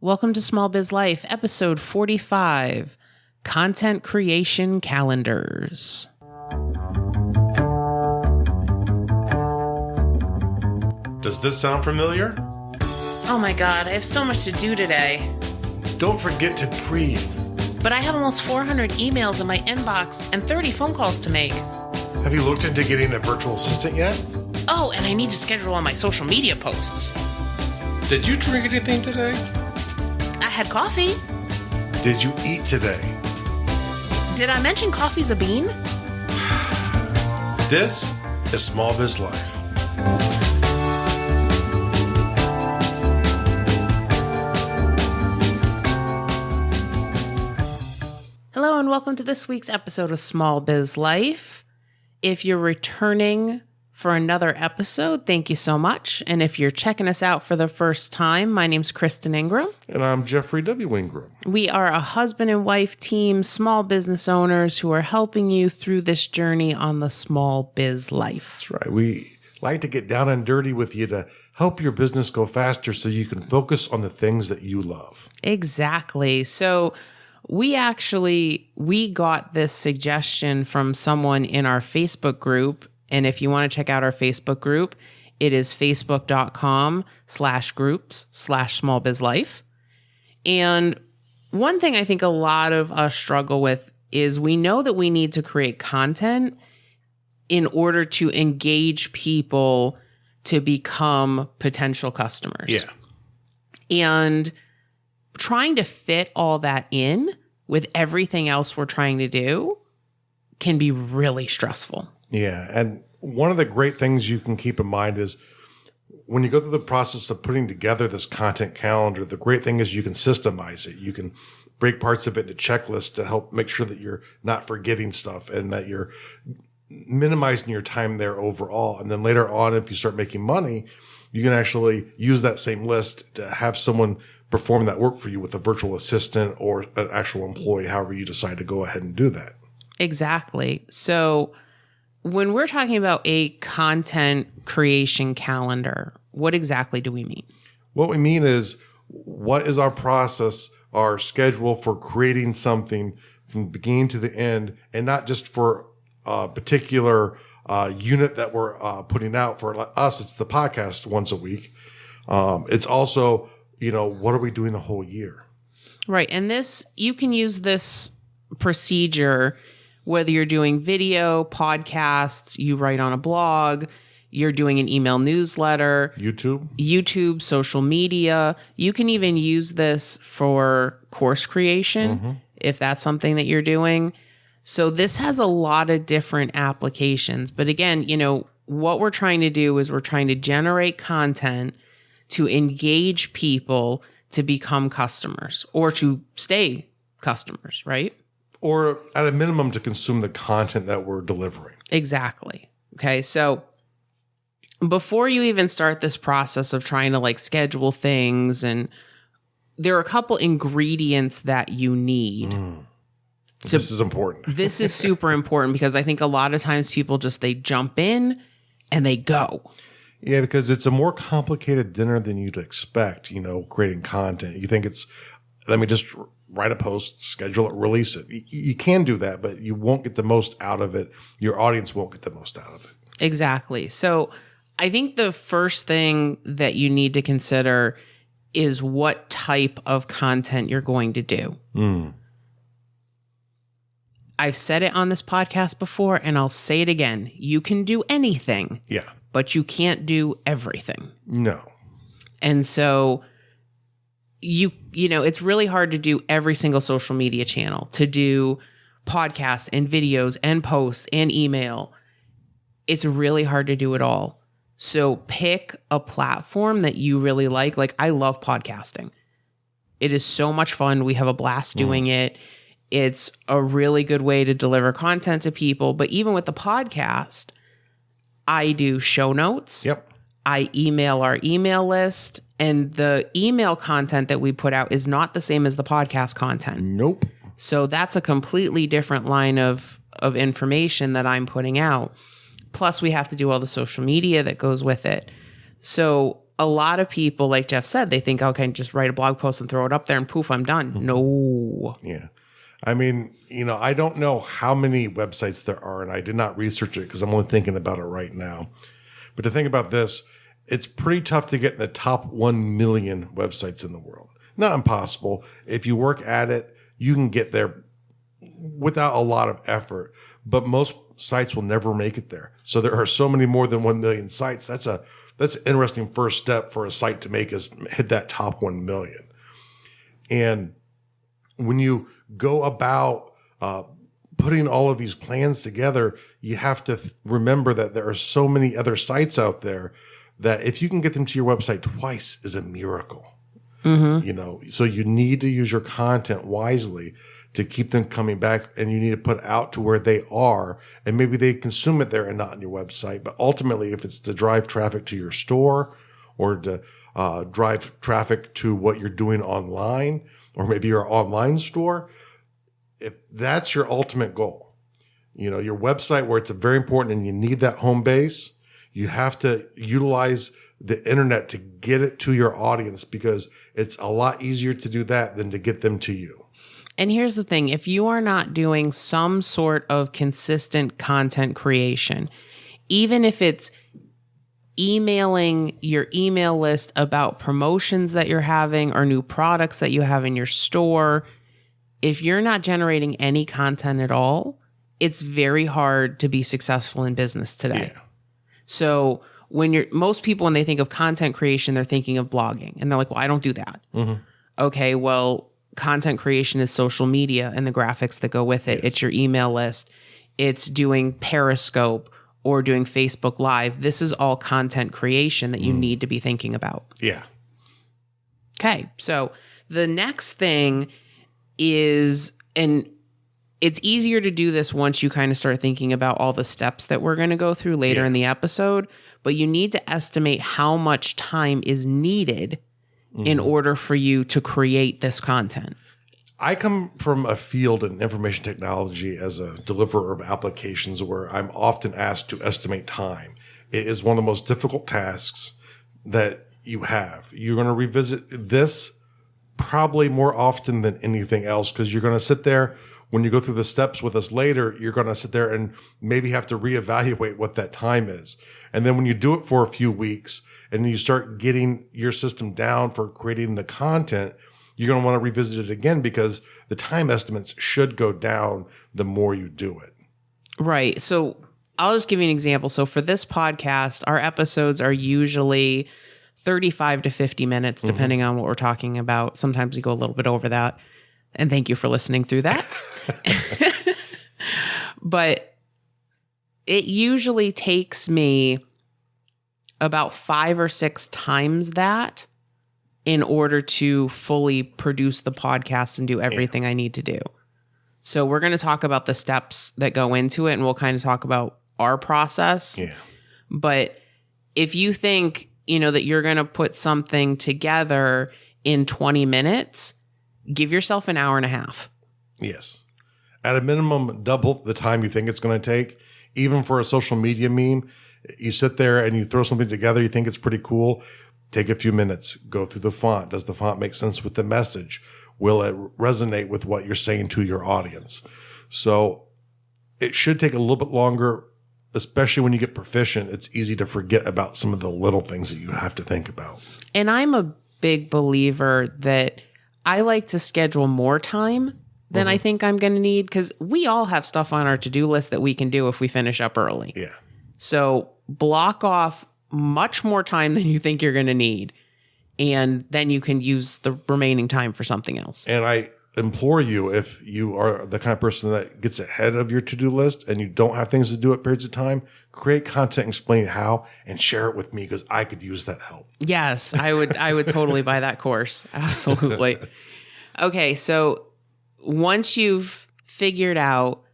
Welcome to Small Biz Life, episode 45, Content Creation Calendars. Does this sound familiar? Oh my God, I have so much to do today. Don't forget to breathe. But I have almost 400 emails in my inbox and 30 phone calls to make. Have you looked into getting a virtual assistant yet? Oh, and I need to schedule all my social media posts. Did you drink anything today? I had coffee. Did you eat today? Did I mention coffee's a bean? This is Small Biz Life. Hello and welcome to this week's episode of Small Biz Life. If you're returning for another episode, thank you so much. And if you're checking us out for the first time, my name's Kristen Ingram. And I'm Jeffrey W. Ingram. We are a husband and wife team, small business owners who are helping you through this journey on the small biz life. That's right. We like to get down and dirty with you to help your business go faster so you can focus on the things that you love. Exactly. So we got this suggestion from someone in our Facebook group. And if you want to check out our Facebook group, it is facebook.com/groups/smallbizlife. And one thing I think a lot of us struggle with is we know that we need to create content in order to engage people to become potential customers. Yeah. And trying to fit all that in with everything else we're trying to do can be really stressful. Yeah. And one of the great things you can keep in mind is when you go through the process of putting together this content calendar, the great thing is you can systemize it. You can break parts of it into checklists to help make sure that you're not forgetting stuff and that you're minimizing your time there overall. And then later on, if you start making money, you can actually use that same list to have someone perform that work for you with a virtual assistant or an actual employee, however you decide to go ahead and do that. Exactly. So when we're talking about a content creation calendar, what exactly do we mean? What we mean is, what is our process, our schedule for creating something from the beginning to the end, and not just for a particular unit that we're putting out. For us, it's the podcast once a week. It's also, what are we doing the whole year? Right. And you can use this procedure whether you're doing video, podcasts, you write on a blog, you're doing an email newsletter, YouTube, social media. You can even use this for course creation if that's something that you're doing. So this has a lot of different applications. But again, what we're trying to do is we're trying to generate content to engage people to become customers or to stay customers, right? Or at a minimum to consume the content that we're delivering. Exactly. Okay. So before you even start this process of trying to schedule things, and there are a couple ingredients that you need. This is important. This is super important because I think a lot of times people they jump in and they go. Yeah, because it's a more complicated dinner than you'd expect, creating content. You think let me just write a post, schedule it, release it. You can do that, but you won't get the most out of it. Your audience won't get the most out of it. Exactly. So I think the first thing that you need to consider is what type of content you're going to do. I've said it on this podcast before, and I'll say it again. You can do anything. Yeah. But you can't do everything. No. And so it's really hard to do every single social media channel, to do podcasts and videos and posts and email. It's really hard to do it all. So pick a platform that you really like. I love podcasting. It is so much fun. We have a blast doing it. It's a really good way to deliver content to people. But even with the podcast, I do show notes. Yep. I email our email list, and the email content that we put out is not the same as the podcast content. Nope. So that's a completely different line of information that I'm putting out. Plus, we have to do all the social media that goes with it. So a lot of people, like Jeff said, they think, okay, just write a blog post and throw it up there and poof, I'm done. No. Yeah. I mean, I don't know how many websites there are, and I did not research it because I'm only thinking about it right now. But to think about this, it's pretty tough to get in the top 1 million websites in the world. Not impossible. If you work at it, you can get there without a lot of effort, but most sites will never make it there. So there are so many more than 1 million sites. That's an interesting first step for a site to make is hit that top 1 million. And when you go about putting all of these plans together, you have to remember that there are so many other sites out there that if you can get them to your website twice is a miracle. So you need to use your content wisely to keep them coming back, and you need to put out to where they are, and maybe they consume it there and not on your website. But ultimately, if it's to drive traffic to your store or to drive traffic to what you're doing online, or maybe your online store, if that's your ultimate goal, your website where it's very important and you need that home base, you have to utilize the internet to get it to your audience, because it's a lot easier to do that than to get them to you. And here's the thing. If you are not doing some sort of consistent content creation, even if it's emailing your email list about promotions that you're having or new products that you have in your store, if you're not generating any content at all, it's very hard to be successful in business today. Yeah. So most people, when they think of content creation, they're thinking of blogging, and they're like, well, I don't do that. Okay, well, content creation is social media and the graphics that go with it. Yes. It's your email list. It's doing Periscope or doing Facebook Live. This is all content creation that you need to be thinking about. Yeah. Okay. So the next thing is, and it's easier to do this once you kind of start thinking about all the steps that we're going to go through later in the episode, but you need to estimate how much time is needed in order for you to create this content. I come from a field in information technology as a deliverer of applications where I'm often asked to estimate time. It is one of the most difficult tasks that you have. You're going to revisit this probably more often than anything else, because you're going to sit there when you go through the steps with us later, you're going to sit there and maybe have to reevaluate what that time is. And then when you do it for a few weeks and you start getting your system down for creating the content, you're going to want to revisit it again, because the time estimates should go down the more you do it. Right. So I'll just give you an example. So for this podcast, our episodes are usually 35 to 50 minutes, depending on what we're talking about. Sometimes we go a little bit over that. And thank you for listening through that. But it usually takes me about 5 or 6 times that in order to fully produce the podcast and do everything I need to do. So we're going to talk about the steps that go into it, and we'll kind of talk about our process. Yeah. But if you think, that you're going to put something together in 20 minutes, give yourself an hour and a half. Yes. At a minimum, double the time you think it's going to take. Even for a social media meme, you sit there and you throw something together, you think it's pretty cool. Take a few minutes, go through the font. Does the font make sense with the message? Will it resonate with what you're saying to your audience? So it should take a little bit longer, especially when you get proficient. It's easy to forget about some of the little things that you have to think about. And I'm a big believer that I like to schedule more time than I think I'm going to need, because we all have stuff on our to-do list that we can do if we finish up early. Yeah. So block off much more time than you think you're going to need, and then you can use the remaining time for something else. And I implore you, if you are the kind of person that gets ahead of your to-do list and you don't have things to do at periods of time, create content and explain how, and share it with me, because I could use that help. Yes, I would totally buy that course. Absolutely. Okay, so once you've figured out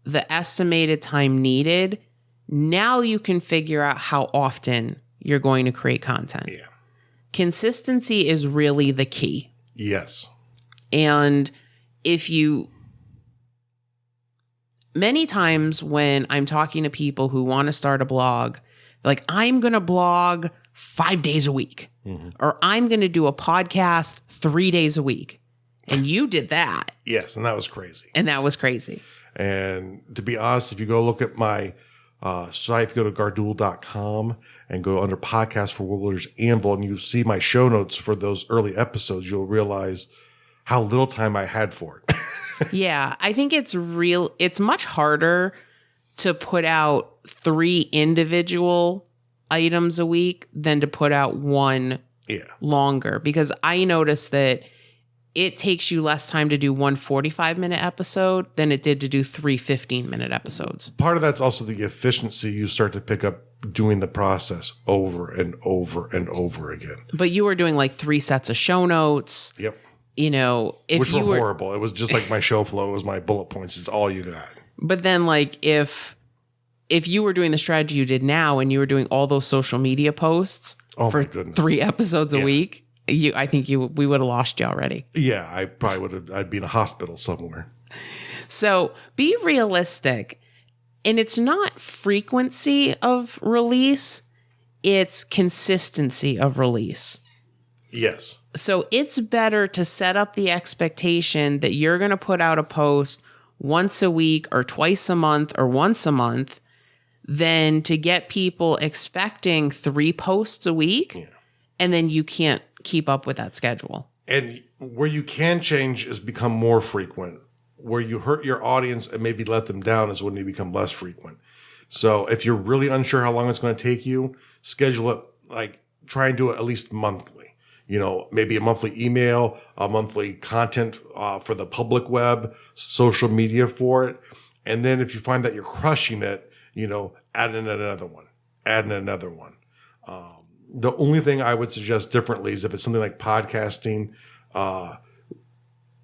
the estimated time needed, now you can figure out how often you're going to create content. Yeah. Consistency is really the key. Yes. And many times when I'm talking to people who want to start a blog, like, I'm going to blog 5 days a week, or I'm going to do a podcast 3 days a week. And you did that. Yes, and that was crazy. And to be honest, if you go look at my site, if you go to Gardul.com and go under Podcast for Warblers Anvil, and you see my show notes for those early episodes, you'll realize how little time I had for it. Yeah, I think it's much harder to put out 3 individual items a week than to put out one longer, because I noticed that it takes you less time to do one 45-minute episode than it did to do 3 15-minute episodes. Part of that's also the efficiency you start to pick up doing the process over and over and over again. But you were doing like 3 sets of show notes. Yep. Which were horrible. It was just like my show flow. It was my bullet points. It's all you got. But then like if you were doing the strategy you did now and you were doing all those social media posts for 3 episodes a week, I think we would have lost you already. Yeah, I probably would have. I'd be in a hospital somewhere. So be realistic. And it's not frequency of release, it's consistency of release. Yes. So it's better to set up the expectation that you're going to put out a post once a week or twice a month or once a month than to get people expecting 3 posts a week. Yeah. And then you can't keep up with that schedule. And where you can change is become more frequent. Where you hurt your audience and maybe let them down is when you become less frequent. So if you're really unsure how long it's going to take you, schedule it, like try and do it at least monthly. Maybe a monthly email, a monthly content for the public web, social media for it. And then if you find that you're crushing it, add in another one. The only thing I would suggest differently is if it's something like podcasting,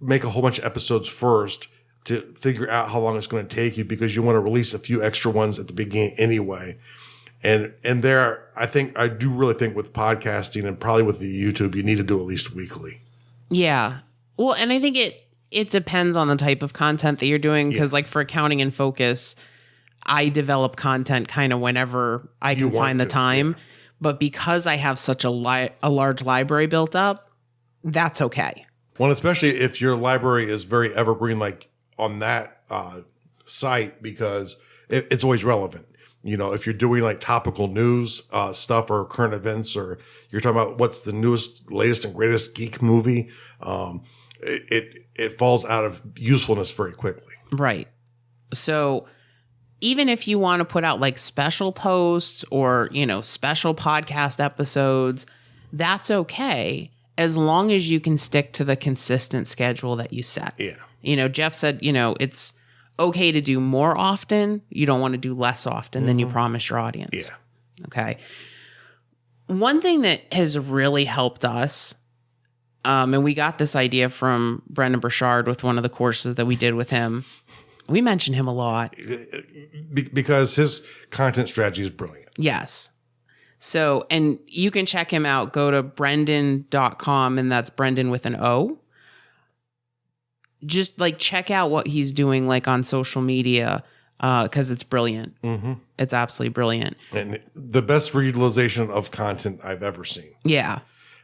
make a whole bunch of episodes first to figure out how long it's going to take you, because you want to release a few extra ones at the beginning anyway. And there, I do really think with podcasting and probably with the YouTube, you need to do at least weekly. Yeah. Well, and I think it depends on the type of content that you're doing, because like for Accounting in Focus, I develop content kind of whenever I can find the time. Yeah. But because I have such a large library built up, that's okay. Well, especially if your library is very evergreen, like on that site, because it's always relevant. If you're doing like topical news stuff or current events, or you're talking about what's the newest, latest, and greatest geek movie, it falls out of usefulness very quickly. Right. So even if you want to put out like special posts or, special podcast episodes, that's okay, as long as you can stick to the consistent schedule that you set. Yeah. Jeff said, it's okay to do more often. You don't want to do less often than you promise your audience. Yeah. Okay. One thing that has really helped us, and we got this idea from Brendan Burchard with one of the courses that we did with him. We mention him a lot. Because his content strategy is brilliant. Yes. So, and you can check him out. Go to brendan.com, and that's Brendan with an O. Just like check out what he's doing like on social media, because it's brilliant. Mm-hmm. It's absolutely brilliant. And the best utilization of content I've ever seen. Yeah.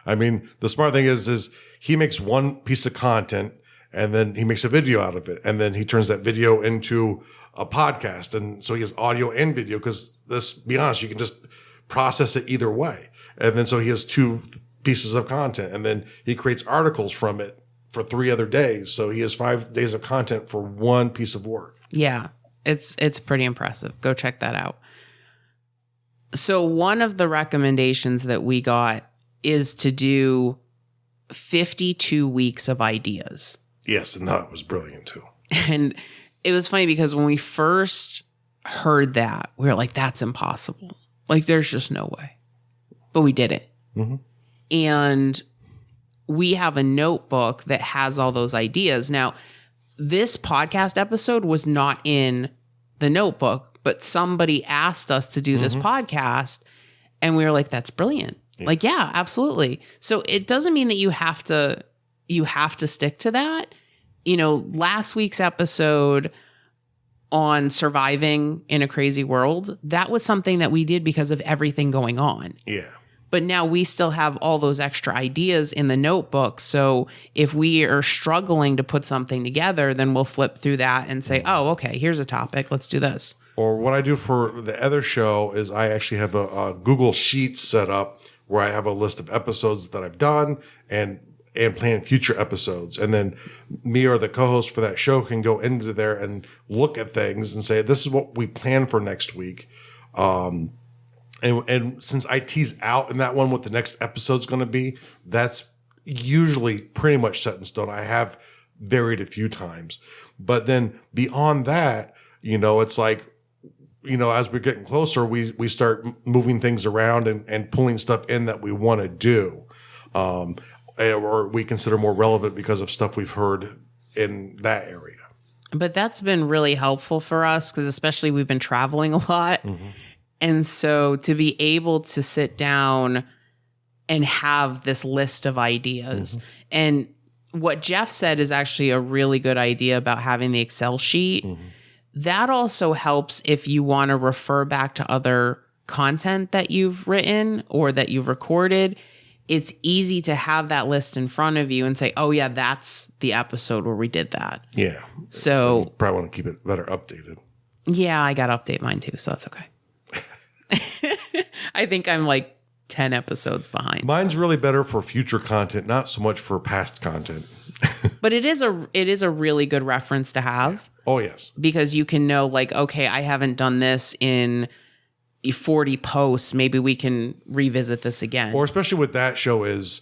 I mean, the smart thing is he makes one piece of content, and then he makes a video out of it. And then he turns that video into a podcast. And so he has audio and video, because let's be honest, you can just process it either way. And then so he has 2 pieces of content, and then he creates articles from it for 3 other days. So he has 5 days of content for 1 piece of work. Yeah, it's pretty impressive. Go check that out. So one of the recommendations that we got is to do 52 weeks of ideas. Yes, and that was brilliant too. And it was funny because when we first heard that, we were like, that's impossible. Like, there's just no way. But we did it. Mm-hmm. And we have a notebook that has all those ideas. Now, this podcast episode was not in the notebook, but somebody asked us to do this podcast, and we were like, that's brilliant. Yeah. Like, yeah, absolutely. So it doesn't mean that you have to stick to that. Last week's episode on surviving in a crazy world, that was something that we did because of everything going on. Yeah. But now we still have all those extra ideas in the notebook. So if we are struggling to put something together, then we'll flip through that and say, oh, okay, here's a topic. Let's do this. Or what I do for the other show is I actually have a Google Sheets set up where I have a list of episodes that I've done and plan future episodes. And then me or the co-host for that show can go into there and look at things and say, this is what we plan for next week. And since I tease out in that one what the next episode's going to be, that's usually pretty much set in stone. I have varied a few times. But then beyond that, it's like, as we're getting closer, we start moving things around and pulling stuff in that we want to do. Or we consider more relevant because of stuff we've heard in that area. But that's been really helpful for us because especially we've been traveling a lot. Mm-hmm. And so to be able to sit down and have this list of ideas. Mm-hmm. And what Jeff said is actually a really good idea about having the Excel sheet. Mm-hmm. That also helps if you want to refer back to other content that you've written or that you've recorded. It's easy to have that list in front of you and say, oh, yeah, that's the episode where we did that. Yeah. So you probably want to keep it better updated. Yeah, I got to update mine too, so that's okay. I think I'm like 10 episodes behind. Mine's really better for future content, not so much for past content. But it is a really good reference to have. Oh, yes. Because you can know, like, okay, I haven't done this in 40 posts. Maybe we can revisit this again. Or especially with that show is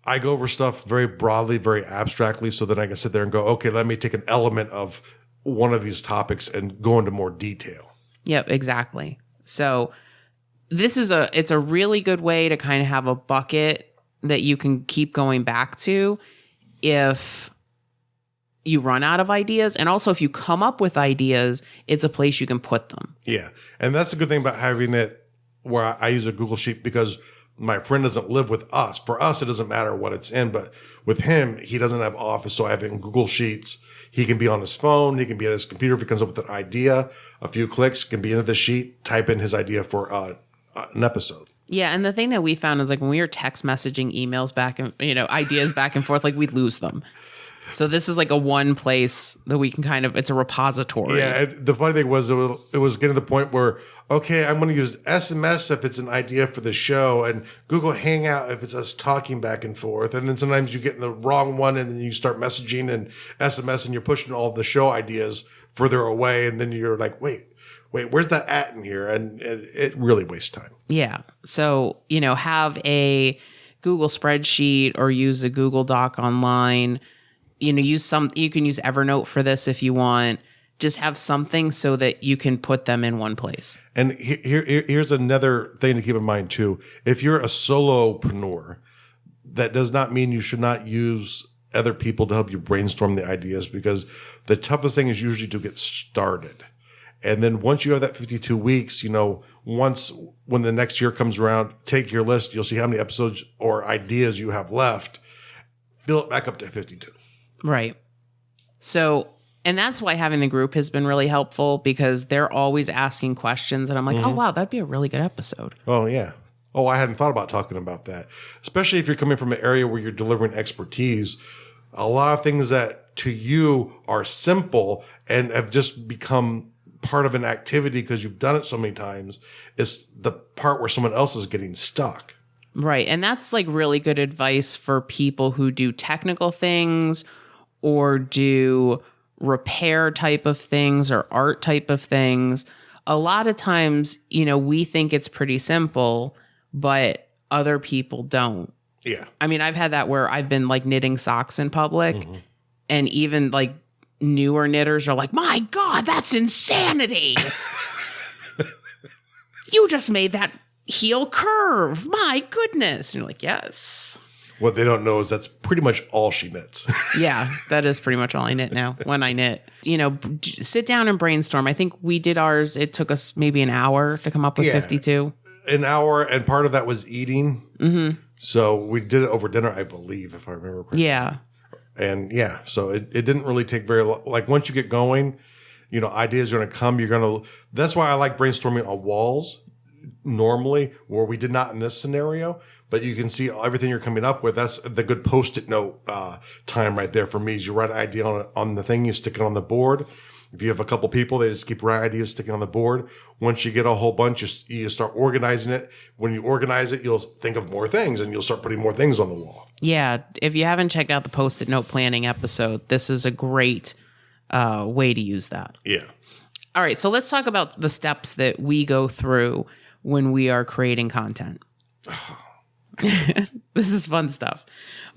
I go over stuff very broadly, very abstractly, so that I can sit there and go, okay, let me take an element of one of these topics and go into more detail. Yep, exactly. So it's a really good way to kind of have a bucket that you can keep going back to if you run out of ideas. And also if you come up with ideas, it's a place you can put them. Yeah. And that's the good thing about having it where I use a Google Sheet because my friend doesn't live with us. For us, it doesn't matter what it's in, but with him, he doesn't have Office. So I have it in Google Sheets. He can be on his phone. He can be at his computer. If he comes up with an idea, a few clicks can be into the sheet, type in his idea for an episode. Yeah, and the thing that we found is like when we were text messaging emails back and ideas back and forth, like we'd lose them. So this is like a one place that we can it's a repository. Yeah, the funny thing was it was getting to the point where, okay, I'm going to use SMS if it's an idea for the show and Google Hangout if it's us talking back and forth. And then sometimes you get in the wrong one and then you start messaging and SMS and you're pushing all the show ideas further away. And then you're like, wait, where's that at in here? And it really wastes time. Yeah. So, have a Google spreadsheet or use a Google Doc online. You can use Evernote for this if you want. Just have something so that you can put them in one place. And here's another thing to keep in mind too. If you're a solopreneur, that does not mean you should not use other people to help you brainstorm the ideas because the toughest thing is usually to get started. And then once you have that 52 weeks, when the next year comes around, take your list, you'll see how many episodes or ideas you have left, fill it back up to 52. Right. So, and that's why having the group has been really helpful because they're always asking questions. And I'm like, oh, wow, that'd be a really good episode. Oh, yeah. Oh, I hadn't thought about talking about that. Especially if you're coming from an area where you're delivering expertise. A lot of things that to you are simple and have just become part of an activity because you've done it so many times is the part where someone else is getting stuck. Right. And that's like really good advice for people who do technical things or do repair type of things or art type of things. A lot of times, we think it's pretty simple, but other people don't. Yeah. I mean, I've had that where I've been like knitting socks in public and even like newer knitters are like, my God, that's insanity. You just made that heel curve. My goodness. And you're like, yes. What they don't know is that's pretty much all she knits. Yeah, that is pretty much all I knit now when I knit. Sit down and brainstorm. I think we did ours. It took us maybe an hour to come up with 52. An hour, and part of that was eating. Mm-hmm. So we did it over dinner, I believe, if I remember correctly. Yeah. And so it didn't really take very long. Like once you get going, ideas are going to come. That's why I like brainstorming on walls. normally, where we did not in this scenario. But you can see everything you're coming up with. That's the good Post-it note time right there for me. Is you write an idea on the thing, you stick it on the board. If you have a couple people, they just keep writing ideas, sticking on the board. Once you get a whole bunch, you start organizing it. When you organize it, you'll think of more things, and you'll start putting more things on the wall. Yeah, if you haven't checked out the Post-it note planning episode, this is a great way to use that. Yeah. All right, so let's talk about the steps that we go through when we are creating content. This is fun stuff.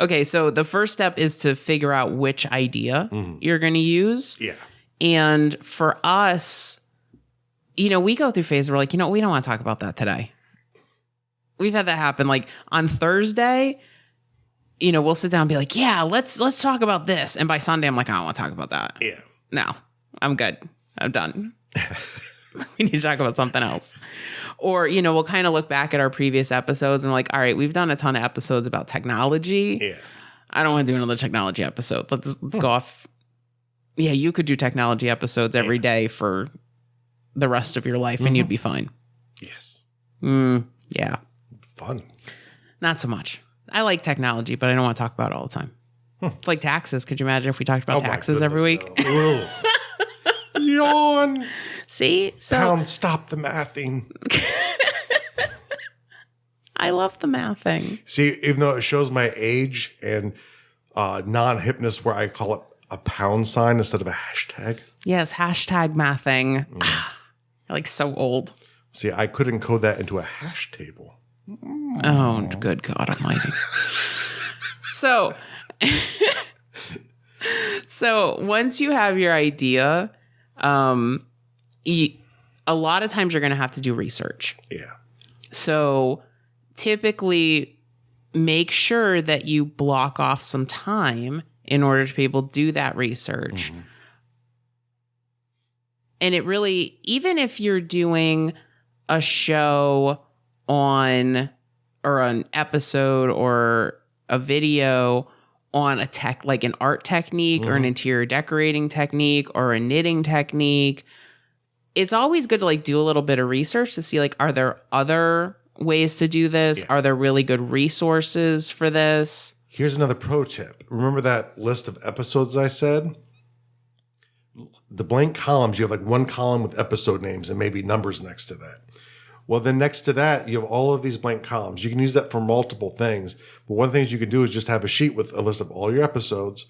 Okay, so the first step is to figure out which idea you're going to use. Yeah. And for us, we go through phases where we're like, we don't want to talk about that today. We've had that happen. Like on Thursday, we'll sit down and be like, yeah, let's talk about this. And by Sunday, I'm like, I don't want to talk about that. Yeah. No, I'm good. I'm done. We need to talk about something else. Or, we'll kind of look back at our previous episodes and we're like, all right, we've done a ton of episodes about technology. Yeah. I don't want to do another technology episode. Let's go off. Yeah, you could do technology episodes every day for the rest of your life and you'd be fine. Yes. Yeah. Fun. Not so much. I like technology, but I don't want to talk about it all the time. It's like taxes. Could you imagine if we talked about taxes every week? No. Yawn. See? So Pound, stop the mathing. I love the mathing. See, even though it shows my age and non-hipness where I call it a pound sign instead of a hashtag. Yes, hashtag mathing. You're like so old. See, I could encode that into a hash table. Oh, good God Almighty. So once you have your idea, a lot of times you're going to have to do research. Yeah. So typically make sure that you block off some time in order to be able to do that research. And it really, even if you're doing a show on or an episode or a video on a tech, like an art technique or an interior decorating technique or a knitting technique, it's always good to like do a little bit of research to see like, are there other ways to do this? Yeah. Are there really good resources for this? Here's another pro tip. Remember that list of episodes I said? The blank columns, you have like one column with episode names and maybe numbers next to that. Well, then next to that, you have all of these blank columns. You can use that for multiple things. But one of the things you can do is just have a sheet with a list of all your episodes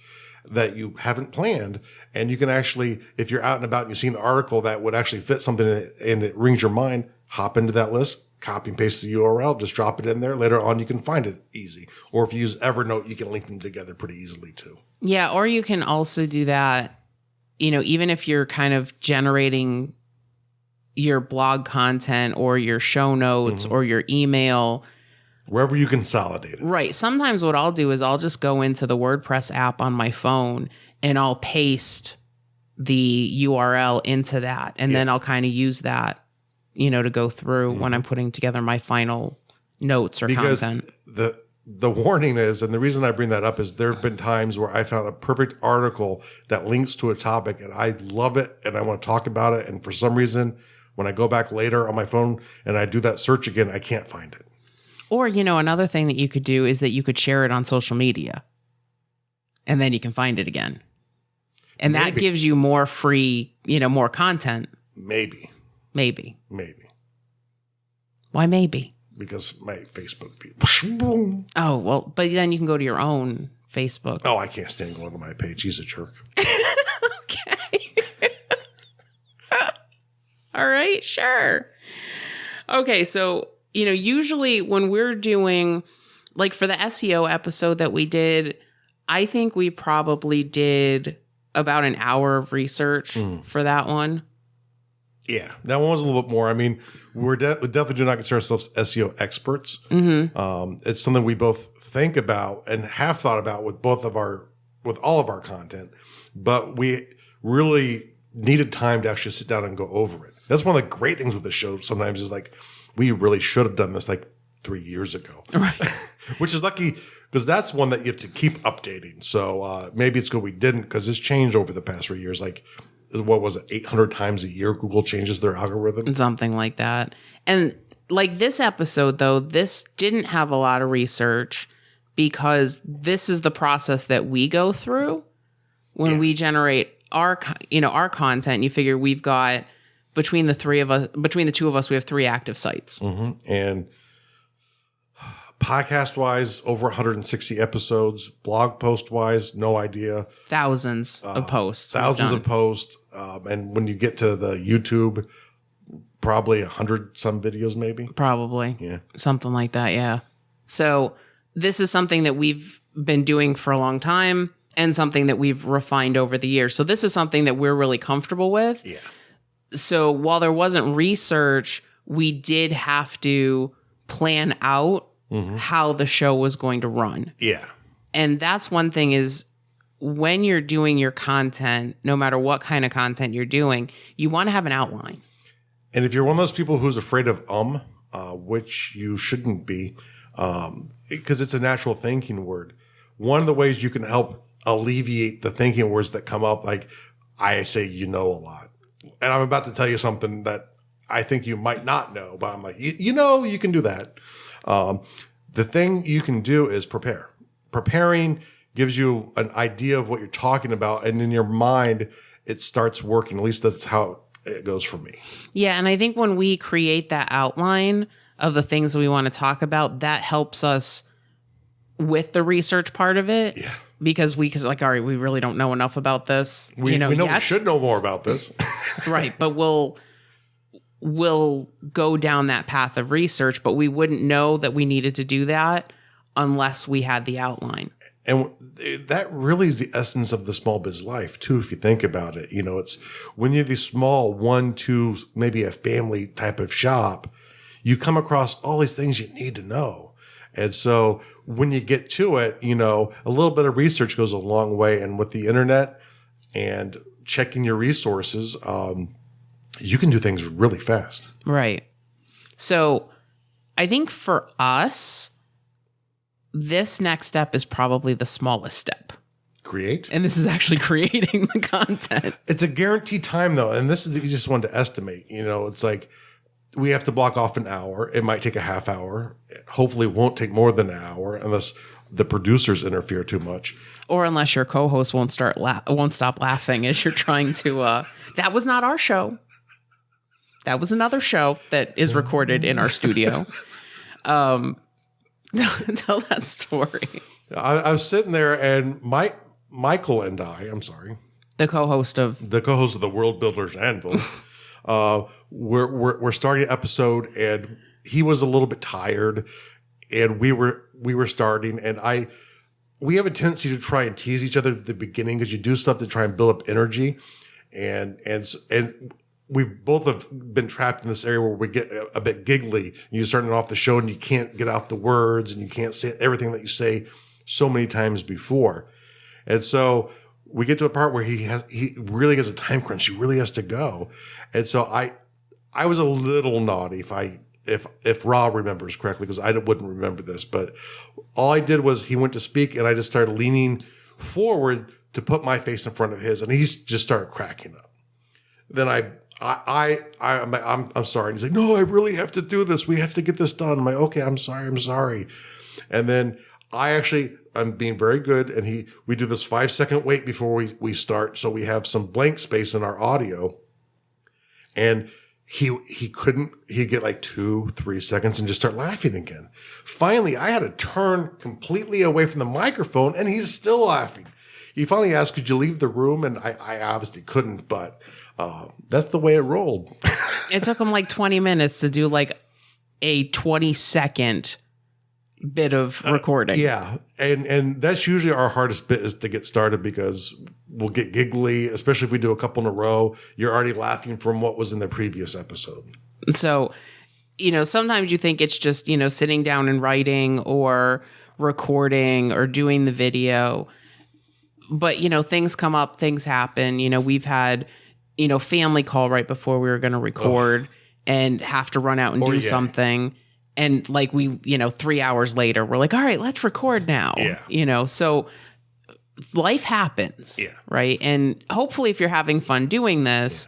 that you haven't planned. And you can actually, if you're out and about and you see an article that would actually fit something and it rings your mind, hop into that list, copy and paste the URL, just drop it in there. Later on, you can find it easy. Or if you use Evernote, you can link them together pretty easily too. Yeah, or you can also do that, even if you're kind of generating your blog content or your show notes or your email. Wherever you consolidate it. Right. Sometimes what I'll do is I'll just go into the WordPress app on my phone and I'll paste the URL into that. And then I'll kind of use that, to go through when I'm putting together my final notes or content. The warning is, and the reason I bring that up is there have been times where I found a perfect article that links to a topic and I love it and I want to talk about it. And for some reason, when I go back later on my phone and I do that search again, I can't find it. Or, another thing that you could do is that you could share it on social media and then you can find it again. And that gives you more free, more content. Maybe. Why maybe? Because my Facebook feed. Oh, well, but then you can go to your own Facebook. Oh, I can't stand going to my page. He's a jerk. Okay. All right, sure. Okay, so, usually when we're doing, like for the SEO episode that we did, I think we probably did about an hour of research for that one. Yeah, that one was a little bit more. I mean, we definitely do not consider ourselves SEO experts. It's something we both think about and have thought about with all of our content, but we really needed time to actually sit down and go over it. That's one of the great things with the show sometimes is like, we really should have done this like 3 years ago. Right. Which is lucky because that's one that you have to keep updating. So maybe it's good we didn't because it's changed over the past 3 years. Like, what was it, 800 times a year Google changes their algorithm? Something like that. And like this episode, though, this didn't have a lot of research because this is the process that we go through when we generate our content. You figure we've got between the two of us, we have 3 active sites. Mm-hmm. And podcast wise, over 160 episodes. Blog post wise, no idea. Thousands of posts. Thousands of posts. And when you get to the YouTube, probably 100 some videos, maybe. Probably. Yeah. Something like that. Yeah. So this is something that we've been doing for a long time and something that we've refined over the years. So this is something that we're really comfortable with. Yeah. So while there wasn't research, we did have to plan out how the show was going to run. Yeah. And that's one thing is when you're doing your content, no matter what kind of content you're doing, you want to have an outline. And if you're one of those people who's afraid of which you shouldn't be, because it's a natural thinking word, one of the ways you can help alleviate the thinking words that come up, like I say, a lot. And I'm about to tell you something that I think you might not know, but I'm like, you can do that. The thing you can do is prepare. Preparing gives you an idea of what you're talking about. And in your mind, it starts working. At least that's how it goes for me. Yeah. And I think when we create that outline of the things that we want to talk about, that helps us with the research part of it. Yeah. Because all right, we really don't know enough about this. We know we should know more about this. Right. But we'll go down that path of research, but we wouldn't know that we needed to do that unless we had the outline. And that really is the essence of the small biz life too, if you think about it. It's when you're the small 1, 2, maybe a family type of shop, you come across all these things you need to know. And so when you get to it, a little bit of research goes a long way. And with the internet and checking your resources, you can do things really fast. Right. So I think for us, this next step is probably the smallest step. Create. And this is actually creating the content. It's a guaranteed time, though. And this is the easiest one to estimate. It's like we have to block off an hour. It might take a half hour. Hopefully it won't take more than an hour unless the producers interfere too much. Or unless your co-host won't stop laughing as you're trying to... that was not our show. That was another show that is recorded in our studio. Tell that story. I was sitting there and Michael and I'm sorry. The co-host of the World Builders Anvil. We're starting an episode and he was a little bit tired and we were starting and we have a tendency to try and tease each other at the beginning because you do stuff to try and build up energy and we've both have been trapped in this area where we get a bit giggly. You're starting off the show and you can't get out the words and you can't say everything that you say so many times before. And so we get to a part where he really has a time crunch. He really has to go. And so I was a little naughty if Rob remembers correctly, because I wouldn't remember this, but all I did was he went to speak and I just started leaning forward to put my face in front of his and he just started cracking up. Then I'm sorry. And he's like, no, I really have to do this. We have to get this done. I'm like, okay, I'm sorry. And then I'm being very good. And we do this 5-second wait before we start. So we have some blank space in our audio. And he'd get like 2-3 seconds and just start laughing again. Finally, I had to turn completely away from the microphone and he's still laughing. He finally asked, could you leave the room? And I obviously couldn't, but that's the way it rolled. It took him like 20 minutes to do like a 20-second bit of recording. Yeah. And that's usually our hardest bit is to get started because we'll get giggly, especially if we do a couple in a row. You're already laughing from what was in the previous episode. So, sometimes you think it's just, sitting down and writing or recording or doing the video. But, things come up, things happen. We've had, family call right before we were going to record and have to run out and do something. And like 3 hours later, we're like, all right, let's record now. Yeah. So life happens. Yeah. Right. And hopefully if you're having fun doing this,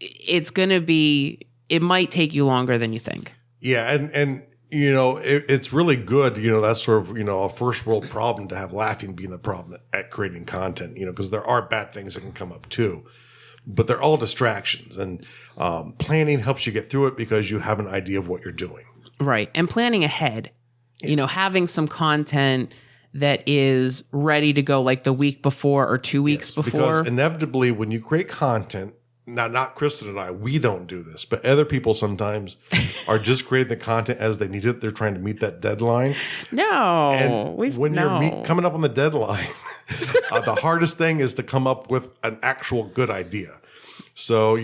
it might take you longer than you think. Yeah. And it's really good, that's sort of, a first world problem to have laughing being the problem at creating content, because there are bad things that can come up too, but they're all distractions, and planning helps you get through it because you have an idea of what you're doing. Right. And planning ahead, having some content that is ready to go like the week before or 2 weeks before. Because inevitably when you create content, now, not Kristen and I, we don't do this, but other people sometimes are just creating the content as they need it. They're trying to meet that deadline. No. And when you're coming up on the deadline, the hardest thing is to come up with an actual good idea. So,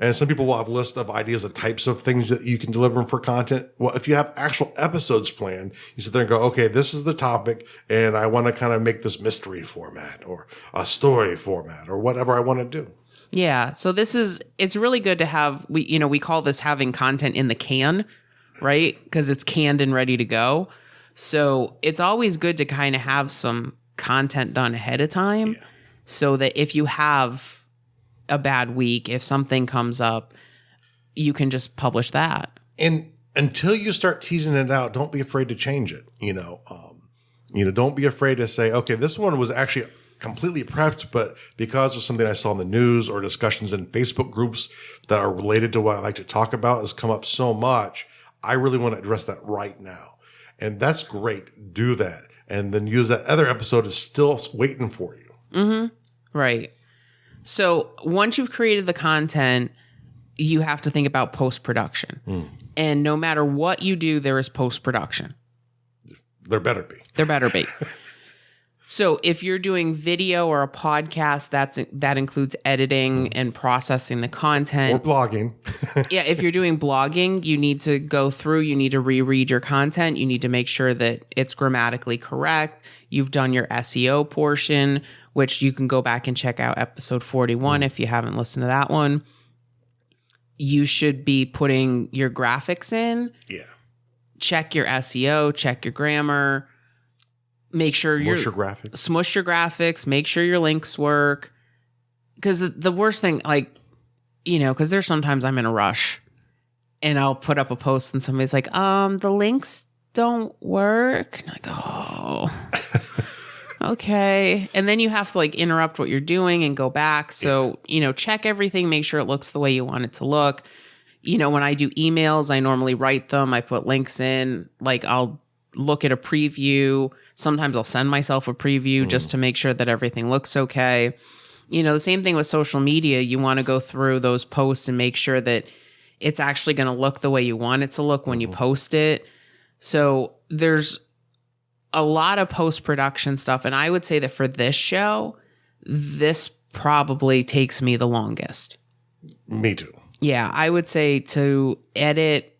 and some people will have lists of ideas of types of things that you can deliver for content. Well, if you have actual episodes planned, you sit there and go, okay, this is the topic, and I want to kind of make this mystery format or a story format or whatever I want to do. Yeah. So it's really good to have, we call this having content in the can, right? Because it's canned and ready to go. So it's always good to kind of have some content done ahead of time so that if you have a bad week, if something comes up, you can just publish that. And until you start teasing it out, don't be afraid to change it. Don't be afraid to say, okay, this one was actually completely prepped, but because of something I saw in the news or discussions in Facebook groups that are related to what I like to talk about has come up so much, I really want to address that right now. And that's great. Do that. And then use that other episode is still waiting for you. Mm-hmm. Right. So once you've created the content, you have to think about post-production. And no matter what you do, there is post-production. There better be. There better be. So if you're doing video or a podcast, that includes editing and processing the content. Or blogging. Yeah, if you're doing blogging, you need to go through, you need to reread your content. You need to make sure that it's grammatically correct. You've done your SEO portion, which you can go back and check out episode 41 if you haven't listened to that one. You should be putting your graphics in. Yeah. Check your SEO, check your grammar. Make sure smush your graphics, make sure your links work. Because the worst thing, because there's sometimes I'm in a rush and I'll put up a post and somebody's like, the links don't work. And I'm like, oh, okay. And then you have to interrupt what you're doing and go back. So, check everything, make sure it looks the way you want it to look. When I do emails, I normally write them. I put links in, I'll look at a preview. Sometimes I'll send myself a preview just to make sure that everything looks okay. The same thing with social media. You want to go through those posts and make sure that it's actually going to look the way you want it to look when you post it. So there's a lot of post-production stuff. And I would say that for this show, this probably takes me the longest. Me too. Yeah, I would say to edit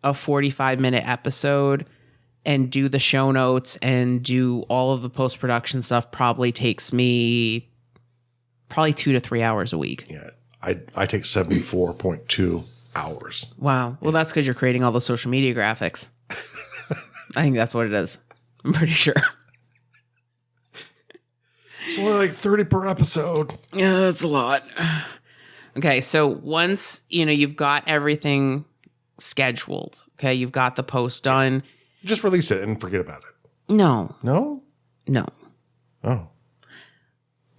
a 45-minute episode and do the show notes and do all of the post-production stuff probably takes me 2 to 3 hours a week. Yeah, I take 74.2 hours. Wow. Well, that's because you're creating all the social media graphics. I think that's what it is. I'm pretty sure. It's only 30 per episode. Yeah, that's a lot. Okay, so once, you've got everything scheduled, okay, you've got the post done. Just release it and forget about it. No. No? No. Oh.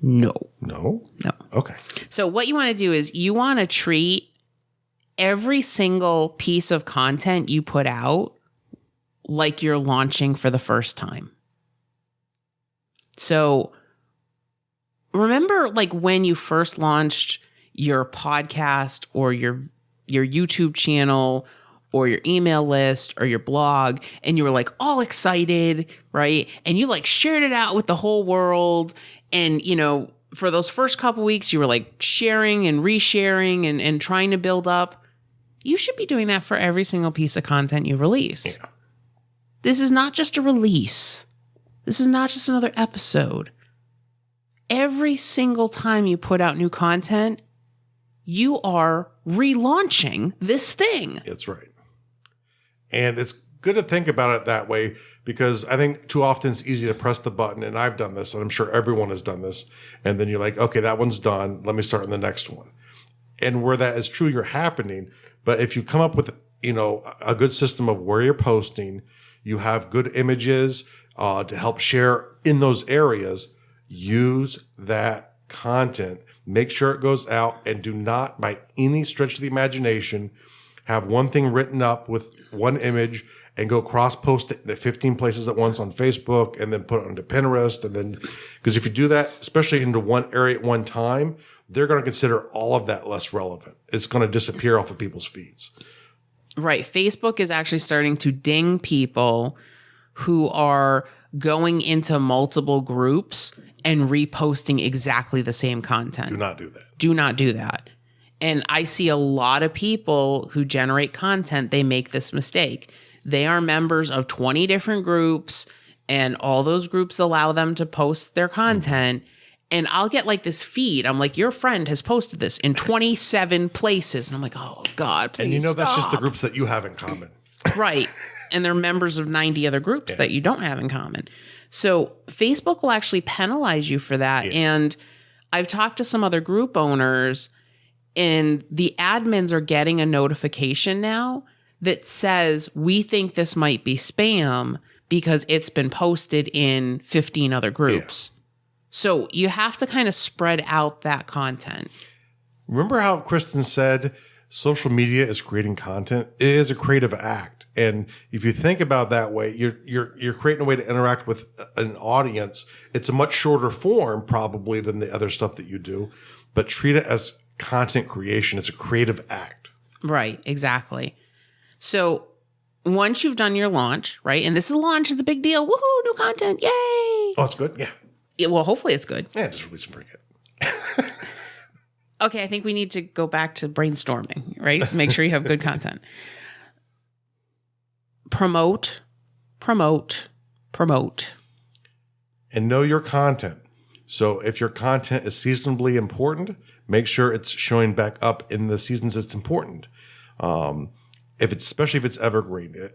No. No? No. Okay. So what you want to do is you want to treat every single piece of content you put out like you're launching for the first time. So remember when you first launched your podcast or your YouTube channel or your email list or your blog, and you were all excited, right? And you shared it out with the whole world. And, for those first couple weeks, you were sharing and resharing and trying to build up. You should be doing that for every single piece of content you release. Yeah. This is not just a release. This is not just another episode. Every single time you put out new content, you are relaunching this thing. That's right. And it's good to think about it that way, because I think too often it's easy to press the button, and I've done this, and I'm sure everyone has done this, and then you're like, okay, that one's done. Let me start on the next one. And where that is true, you're happening. But if you come up with, a good system of where you're posting. You have good images to help share in those areas. Use that content. Make sure it goes out, and do not, by any stretch of the imagination, have one thing written up with one image and go cross-post it to 15 places at once on Facebook and then put it onto Pinterest. And then, because if you do that, especially into one area at one time, they're going to consider all of that less relevant. It's going to disappear off of people's feeds. Right. Facebook is actually starting to ding people who are going into multiple groups and reposting exactly the same content. Do not do that. Do not do that. And I see a lot of people who generate content, they make this mistake. They are members of 20 different groups, and all those groups allow them to post their content. And I'll get like this feed. I'm like, your friend has posted this in 27 places. And I'm like, oh God, please And that's just the stop. groups that you have in common. Right. And they're members of 90 other groups that you don't have in common. So Facebook will actually penalize you for that. And I've talked to some other group owners, and the admins are getting a notification now that says, we think this might be spam because it's been posted in 15 other groups. Yeah. So you have to kind of spread out that content. Remember how Kristen said social media is creating content? It is a creative act. And if you think about that way, you're creating a way to interact with an audience. It's a much shorter form probably than the other stuff that you do, but treat it as content creation. It's a creative act. Right, exactly. So once you've done your launch, right? And this is a launch, it's a big deal. Woohoo, new content. Yay. Oh, it's good? Yeah. Well, hopefully it's good. Yeah, just release them pretty good. Okay, I think we need to go back to brainstorming, right? Make sure you have good content. Promote. And know your content. So if your content is seasonably important, make sure it's showing back up in the seasons it's important. Especially if it's evergreen.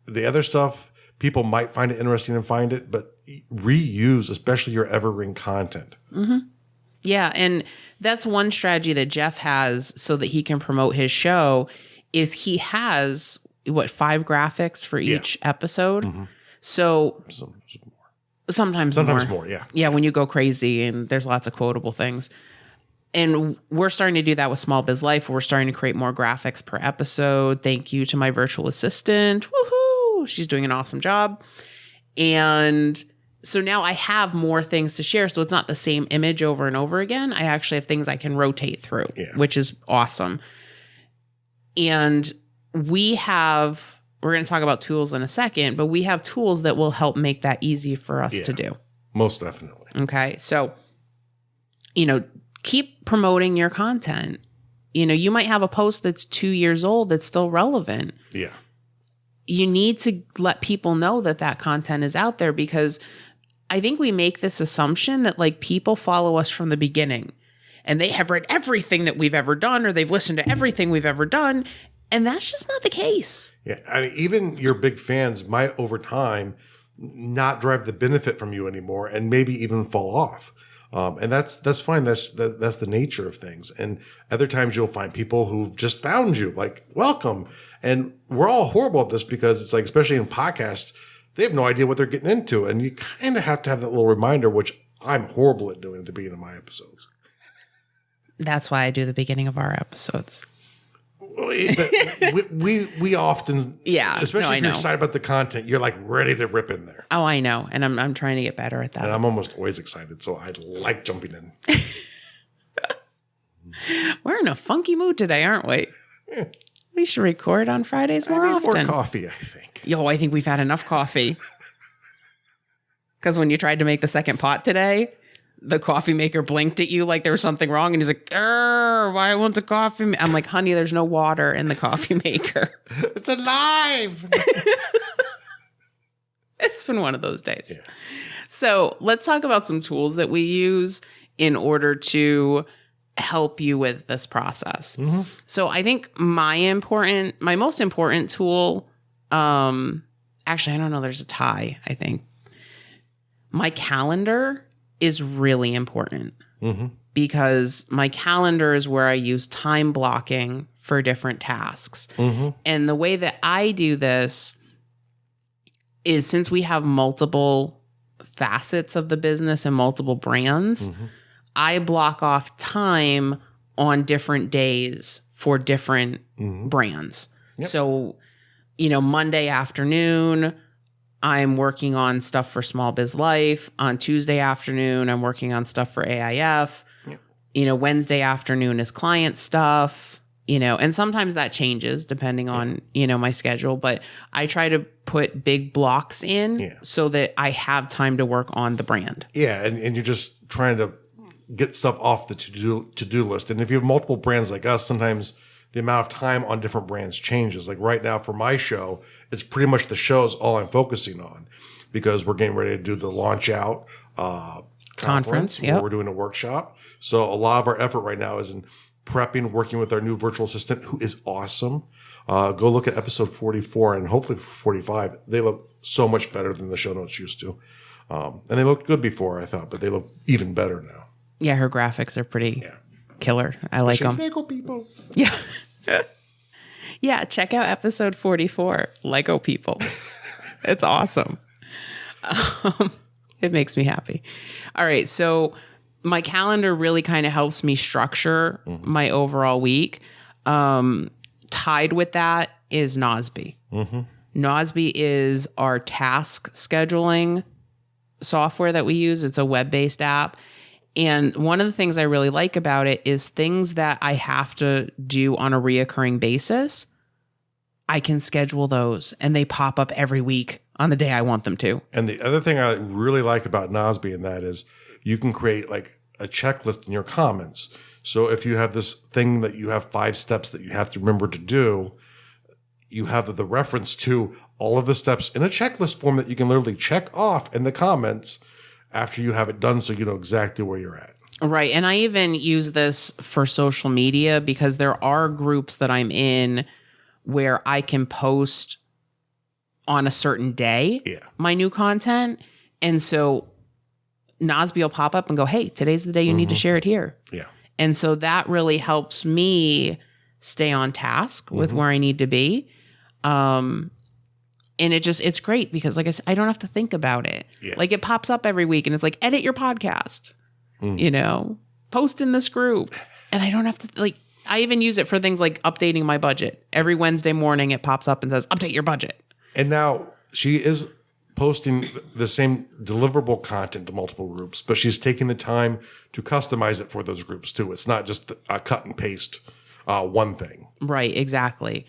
The other stuff, people might find it interesting and find it, but reuse, especially your evergreen content. Mm-hmm. Yeah, and that's one strategy that Jeff has so that he can promote his show is he has, 5 graphics for each episode? Mm-hmm. So sometimes more, yeah. Yeah, when you go crazy and there's lots of quotable things. And we're starting to do that with Small Biz Life. We're starting to create more graphics per episode. Thank you to my virtual assistant. Woohoo! She's doing an awesome job. And so now I have more things to share. So it's not the same image over and over again. I actually have things I can rotate through, which is awesome. And we're going to talk about tools in a second, but we have tools that will help make that easy for us to do. Most definitely. Okay. So, keep promoting your content. You might have a post that's 2 years old that's still relevant. Yeah. You need to let people know that content is out there, because I think we make this assumption that people follow us from the beginning and they have read everything that we've ever done, or they've listened to everything we've ever done. And that's just not the case. Yeah. I mean, even your big fans might over time not drive the benefit from you anymore and maybe even fall off. And that's fine. That's the nature of things. And other times you'll find people who've just found you, welcome. And we're all horrible at this because it's especially in podcasts, they have no idea what they're getting into. And you kind of have to have that little reminder, which I'm horrible at doing at the beginning of my episodes. That's why I do the beginning of our episodes. But we often, especially if you're excited about the content, you're ready to rip in there. Oh, I know, and I'm trying to get better at that. And I'm almost always excited, so I like jumping in. We're in a funky mood today, aren't we? Yeah. We should record on Fridays more often. More coffee, I think. I think we've had enough coffee. Because when you tried to make the second pot today, the coffee maker blinked at you like there was something wrong. And he's like, why won't the coffee? I'm like, honey, there's no water in the coffee maker. It's alive. It's been one of those days. Yeah. So let's talk about some tools that we use in order to help you with this process. Mm-hmm. So I think my most important tool, actually, I don't know, there's a tie, I think. My calendar is really important Mm-hmm. because my calendar is where I use time blocking for different tasks. Mm-hmm. And the way that I do this is, since we have multiple facets of the business and multiple brands, Mm-hmm. I block off time on different days for different brands. Yep. So, Monday afternoon, I'm working on stuff for Small Biz Life. On Tuesday afternoon, I'm working on stuff for AIF. Yep. Wednesday afternoon is client stuff, and sometimes that changes depending on, my schedule. But I try to put big blocks in so that I have time to work on the brand. Yeah. And you're just trying to get stuff off the to-do list. And if you have multiple brands like us, sometimes the amount of time on different brands changes. Like right now for my show, it's pretty much the show is all I'm focusing on because we're getting ready to do the launch out conference where we're doing a workshop. So a lot of our effort right now is in prepping, working with our new virtual assistant, who is awesome. Go look at episode 44 and hopefully 45. They look so much better than the show notes used to. And they looked good before, I thought, but they look even better now. Yeah, her graphics are pretty killer. I like them. Lego people. Yeah. Yeah, check out episode 44, Lego People. It's awesome. It makes me happy. All right, so my calendar really kind of helps me structure my overall week. Tied with that is Nozbe. Nozbe is our task scheduling software that we use. It's a web-based app. And one of the things I really like about it is things that I have to do on a reoccurring basis, I can schedule those and they pop up every week on the day I want them to. And the other thing I really like about Nozbe and that is you can create like a checklist in your comments. So if you have this thing that you have 5 steps that you have to remember to do, you have the reference to all of the steps in a checklist form that you can literally check off in the comments after you have it done so you know exactly where you're at. Right. And I even use this for social media because there are groups that I'm in where I can post on a certain day my new content. And so Nozbe will pop up and go, hey, today's the day you need to share it here. Yeah. And so that really helps me stay on task with where I need to be. And it's great because, like I said, I don't have to think about it. Yeah. Like it pops up every week and it's like, edit your podcast, post in this group. And I don't have to I even use it for things like updating my budget. Every Wednesday morning it pops up and says, update your budget. And now she is posting the same deliverable content to multiple groups, but she's taking the time to customize it for those groups too. It's not just a cut and paste one thing. Right, exactly.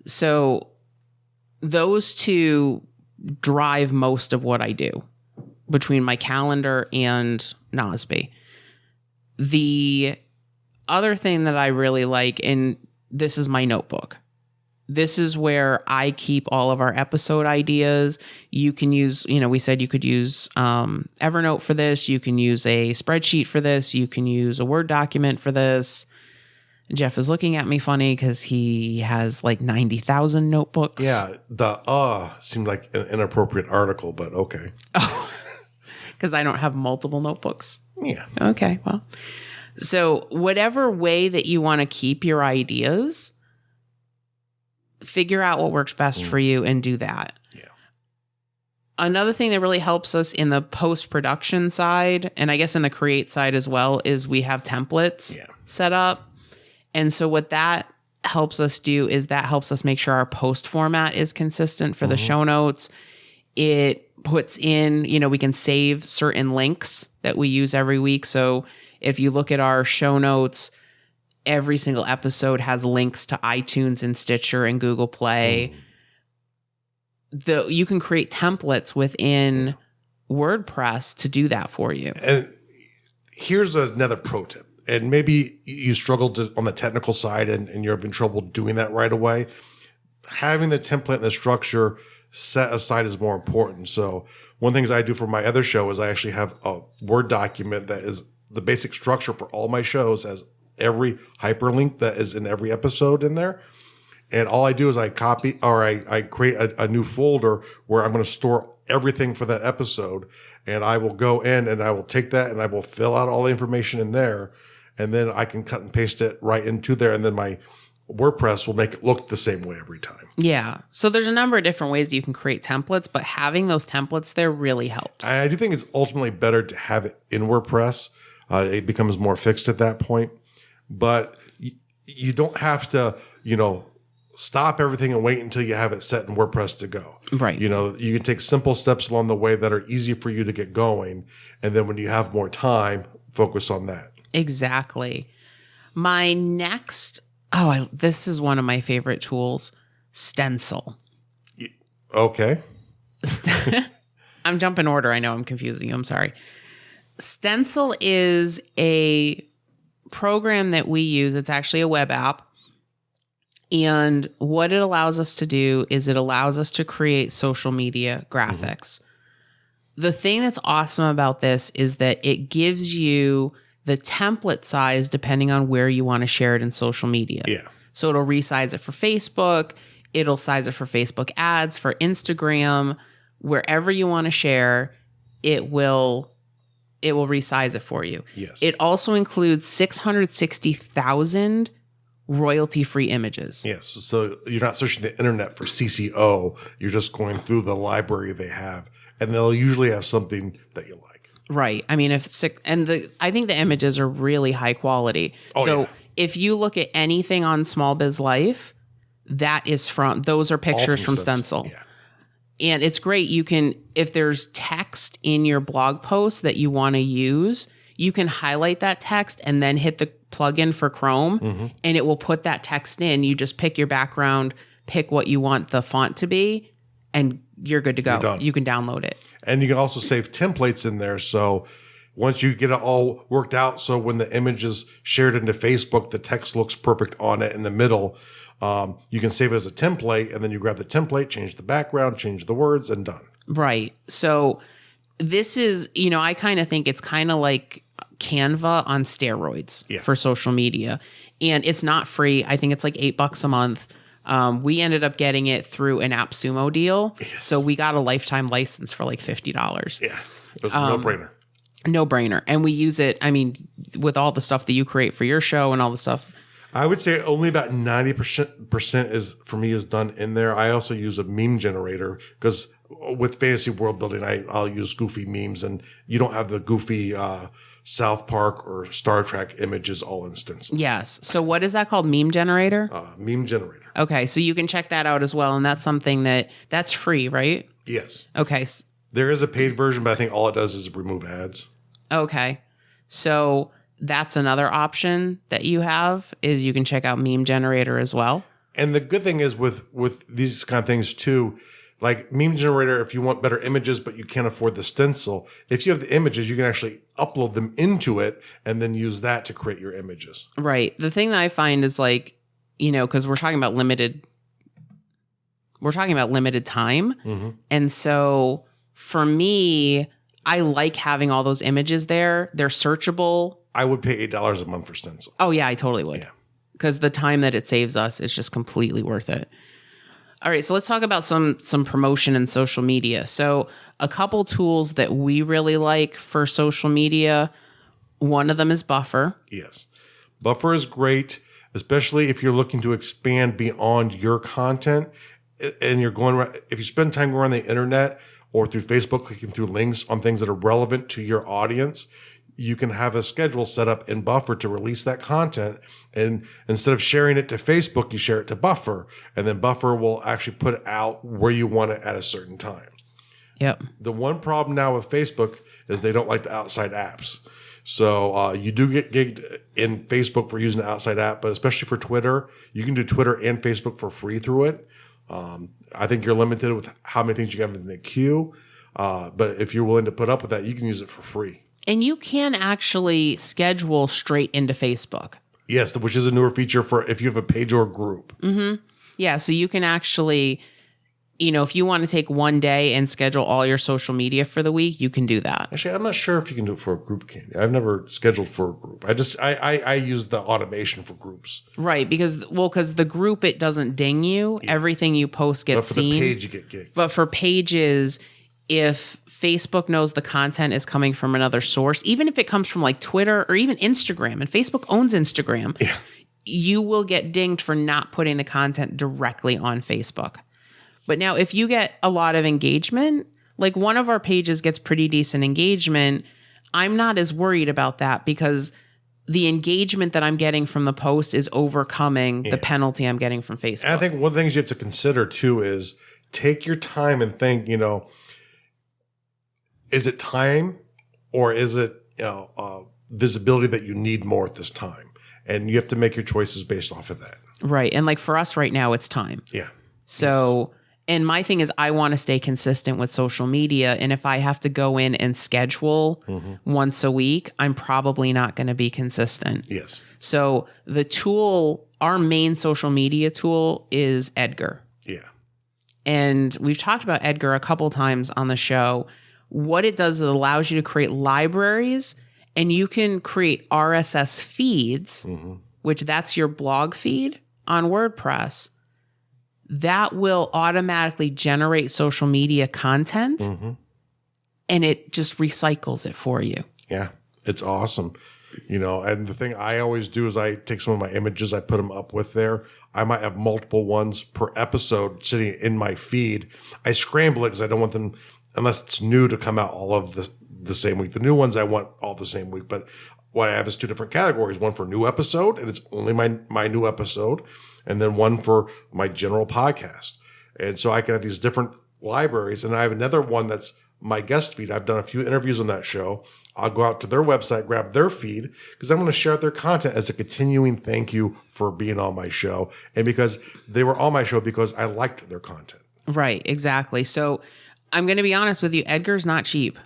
So those two drive most of what I do between my calendar and Nozbe. The other thing that I really like, and this is my notebook. This is where I keep all of our episode ideas. You can use, we said you could use Evernote for this. You can use a spreadsheet for this. You can use a Word document for this. Jeff is looking at me funny because he has like 90,000 notebooks. Yeah, the seemed like an inappropriate article, but okay. Oh, because I don't have multiple notebooks. Yeah. Okay, well. So whatever way that you want to keep your ideas, figure out what works best for you and do that. Yeah. Another thing that really helps us in the post-production side, and I guess in the create side as well, is we have templates set up. And so what that helps us do is that helps us make sure our post format is consistent for the show notes. It puts in, we can save certain links that we use every week. So if you look at our show notes, every single episode has links to iTunes and Stitcher and Google Play. You can create templates within WordPress to do that for you. And here's another pro tip. And maybe you struggled on the technical side and you're having trouble doing that right away. Having the template and the structure set aside is more important. So one of the things I do for my other show is I actually have a Word document that is the basic structure for all my shows, as every hyperlink that is in every episode in there. And all I do is I copy or I create a new folder where I'm going to store everything for that episode, and I will go in and I will take that and I will fill out all the information in there, and then I can cut and paste it right into there, and then my WordPress will make it look the same way every time. Yeah. So there's a number of different ways you can create templates, but having those templates there really helps. I do think it's ultimately better to have it in WordPress. It becomes more fixed at that point, but you don't have to, stop everything and wait until you have it set in WordPress to go. Right. You can take simple steps along the way that are easy for you to get going. And then when you have more time, focus on that. Exactly. My next, this is one of my favorite tools, Stencil. Okay. I'm jumping order. I know I'm confusing you. I'm sorry. Stencil is a program that we use. It's actually a web app. And what it allows us to do is it allows us to create social media graphics. The thing that's awesome about this is that it gives you the template size depending on where you want to share it in social media. Yeah. So it'll resize it for Facebook. It'll size it for Facebook ads, for Instagram, wherever you want to share, it will resize it for you. Yes. It also includes 660,000 royalty-free images. Yes. So you're not searching the internet for CCO. You're just going through the library they have, and they'll usually have something that you like. Right. I mean, I think the images are really high quality. If you look at anything on Small Biz Life, those are pictures from Stencil. Yeah. And it's great. You can, if there's text in your blog post that you want to use, you can highlight that text and then hit the plugin for Chrome, and it will put that text in. You just pick your background, pick what you want the font to be, and you're good to go. You can download it. And you can also save templates in there. So once you get it all worked out, so when the image is shared into Facebook, the text looks perfect on it in the middle. You can save it as a template, and then you grab the template, change the background, change the words, and done. Right. So this is, I kind of think it's kind of like Canva on steroids for social media. And it's not free. I think it's like $8 a month. We ended up getting it through an AppSumo deal. Yes. So we got a lifetime license for like $50. Yeah. It was a no-brainer. No-brainer. And we use it, with all the stuff that you create for your show and all the stuff. I would say only about 90% is done in there. I also use a meme generator because with fantasy world building, I'll use goofy memes, and you don't have the goofy South Park or Star Trek images all in Stencil. Yes. So what is that called? Meme generator? Meme generator. Okay. So you can check that out as well. And that's something that's free, right? Yes. Okay. There is a paid version, but I think all it does is remove ads. Okay. So that's another option that you have, is you can check out Meme Generator as well. And the good thing is with these kind of things too, like Meme Generator, if you want better images but you can't afford the stencil, if you have the images, you can actually upload them into it and then use that to create your images. Right. The thing that I find is because we're talking about limited time. Mm-hmm. And so for me, I like having all those images there. They're searchable. I would pay $8 a month for stencil. Oh yeah, I totally would. Yeah. Because the time that it saves us is just completely worth it. All right, so let's talk about some promotion in social media. So a couple tools that we really like for social media, one of them is Buffer. Yes. Buffer is great, especially if you're looking to expand beyond your content and if you spend time going around the internet or through Facebook, clicking through links on things that are relevant to your audience, you can have a schedule set up in Buffer to release that content. And instead of sharing it to Facebook, you share it to Buffer. And then Buffer will actually put it out where you want it at a certain time. Yep. The one problem now with Facebook is they don't like the outside apps. So you do get gigged in Facebook for using the outside app, but especially for Twitter, you can do Twitter and Facebook for free through it. I think you're limited with how many things you have in the queue. But if you're willing to put up with that, you can use it for free. And you can actually schedule straight into Facebook. Yes, which is a newer feature for if you have a page or a group. Mm-hmm. Yeah, so you can actually, if you want to take one day and schedule all your social media for the week, you can do that. Actually, I'm not sure if you can do it for a group, Candy. I've never scheduled for a group. I use the automation for groups. Right, because the group, it doesn't ding you. Yeah. Everything you post gets seen. But for the page, you get gigged. But for pages, if Facebook knows the content is coming from another source, even if it comes from like Twitter or even Instagram, and Facebook owns Instagram, you will get dinged for not putting the content directly on Facebook. But now if you get a lot of engagement, like one of our pages gets pretty decent engagement, I'm not as worried about that because the engagement that I'm getting from the post is overcoming the penalty I'm getting from Facebook. And I think one of the things you have to consider too is take your time and think, is it time or is it visibility that you need more at this time? And you have to make your choices based off of that. Right. And like for us right now, it's time. Yeah. So, and my thing is I want to stay consistent with social media. And if I have to go in and schedule once a week, I'm probably not going to be consistent. Yes. So the tool, our main social media tool is Edgar. Yeah. And we've talked about Edgar a couple times on the show. What it does is it allows you to create libraries and you can create RSS feeds, which that's your blog feed on WordPress. That will automatically generate social media content and it just recycles it for you. Yeah, it's awesome. And the thing I always do is I take some of my images, I put them up with there. I might have multiple ones per episode sitting in my feed. I scramble it because I don't want them, unless it's new, to come out all of the same week. The new ones I want all the same week, but what I have is two different categories, one for new episode, and it's only my new episode, and then one for my general podcast. And so I can have these different libraries, and I have another one that's my guest feed. I've done a few interviews on that show. I'll go out to their website, grab their feed, because I'm going to share their content as a continuing thank you for being on my show, and because they were on my show because I liked their content. Right, exactly. So I'm going to be honest with you, Edgar's not cheap.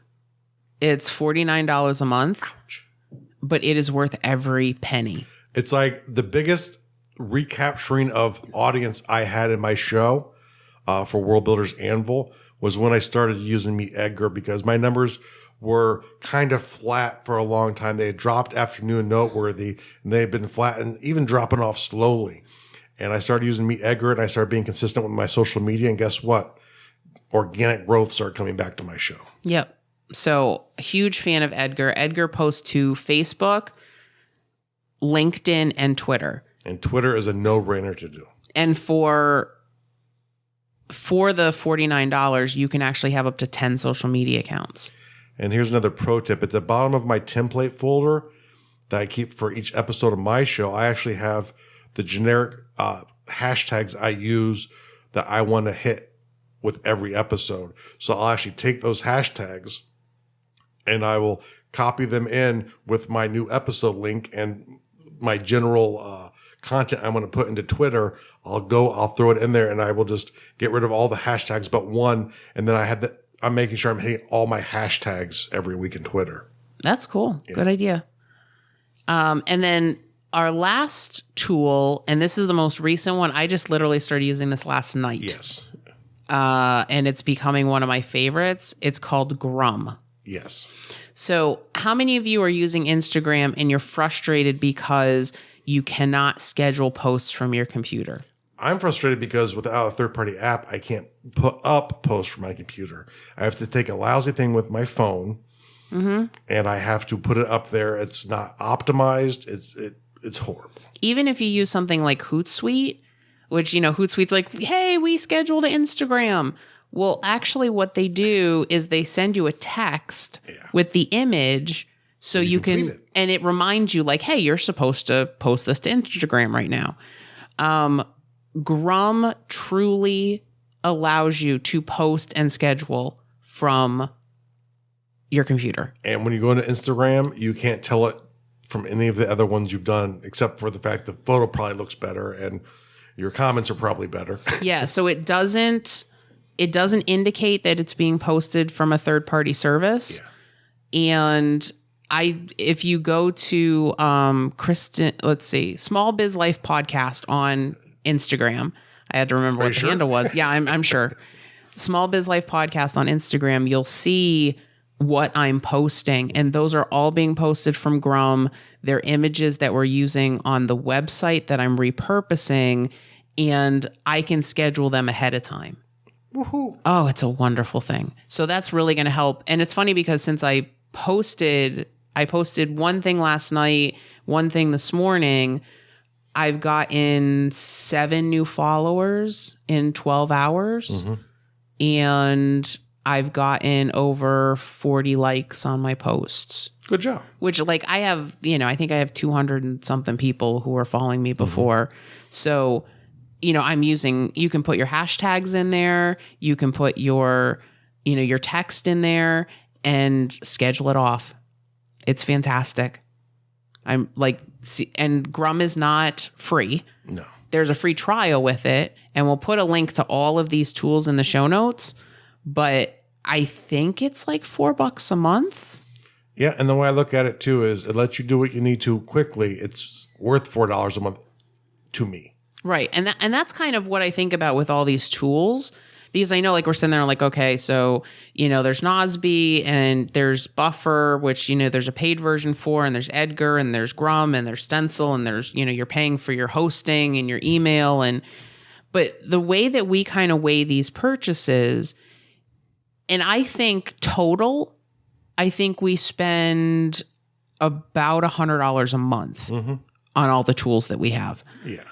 It's $49 a month. Ouch. But it is worth every penny. It's like the biggest recapturing of audience I had in my show for World Builders Anvil was when I started using Meet Edgar, because my numbers were kind of flat for a long time. They had dropped after New and Noteworthy, and they had been flat and even dropping off slowly. And I started using Meet Edgar, and I started being consistent with my social media. And guess what? Organic growth started coming back to my show. Yep. So, huge fan of Edgar. Edgar posts to Facebook, LinkedIn, and Twitter. And Twitter is a no-brainer to do. And for the $49, you can actually have up to 10 social media accounts. And here's another pro tip. At the bottom of my template folder that I keep for each episode of my show, I actually have the generic hashtags I use that I want to hit with every episode. So I'll actually take those hashtags and I will copy them in with my new episode link and my general content I'm going to put into Twitter. I'll throw it in there, and I will just get rid of all the hashtags but one. And then I'm making sure I'm hitting all my hashtags every week in Twitter. That's cool. Yeah. Good idea. And then our last tool, and this is the most recent one. I just literally started using this last night. Yes. And it's becoming one of my favorites. It's called Grum. Yes. So how many of you are using Instagram and you're frustrated because you cannot schedule posts from your computer? I'm frustrated because without a third-party app, I can't put up posts from my computer. I have to take a lousy thing with my phone, and I have to put it up there. It's not optimized. It's horrible. Even if you use something like Hootsuite, which, Hootsuite's like, hey, we scheduled an Instagram. Well, actually what they do is they send you a text with the image so you can, and it reminds you like, hey, you're supposed to post this to Instagram right now. Grum truly allows you to post and schedule from your computer. And when you go into Instagram, you can't tell it from any of the other ones you've done, except for the fact the photo probably looks better and your comments are probably better. Yeah, so it doesn't indicate that it's being posted from a third-party service. Yeah. And if you go to Small Biz Life Podcast on Instagram, I had to remember what the handle was. Yeah, I'm sure. Small Biz Life Podcast on Instagram, you'll see what I'm posting, and those are all being posted from Grum. They're images that we're using on the website that I'm repurposing, and I can schedule them ahead of time. Woohoo. Oh, it's a wonderful thing. So that's really going to help. And it's funny because since I posted one thing last night, one thing this morning, I've gotten 7 new followers in 12 hours. And I've gotten over 40 likes on my posts. Good job. Which, like, I have, I think I have 200 and something people who were following me before. So, you can put your hashtags in there. You can put your text in there and schedule it off. It's fantastic. And Grum is not free. No. There's a free trial with it, and we'll put a link to all of these tools in the show notes. But I think it's like $4 a month. Yeah, and the way I look at it too is it lets you do what you need to quickly. It's worth $4 a month to me. Right. And that's kind of what I think about with all these tools, because I know, like, we're sitting there like, okay, so, there's Nozbe and there's Buffer, which, there's a paid version for, and there's Edgar and there's Grum and there's Stencil and there's, you're paying for your hosting and your email. But the way that we kind of weigh these purchases, and I think we spend about $100 a month on all the tools that we have. Yeah.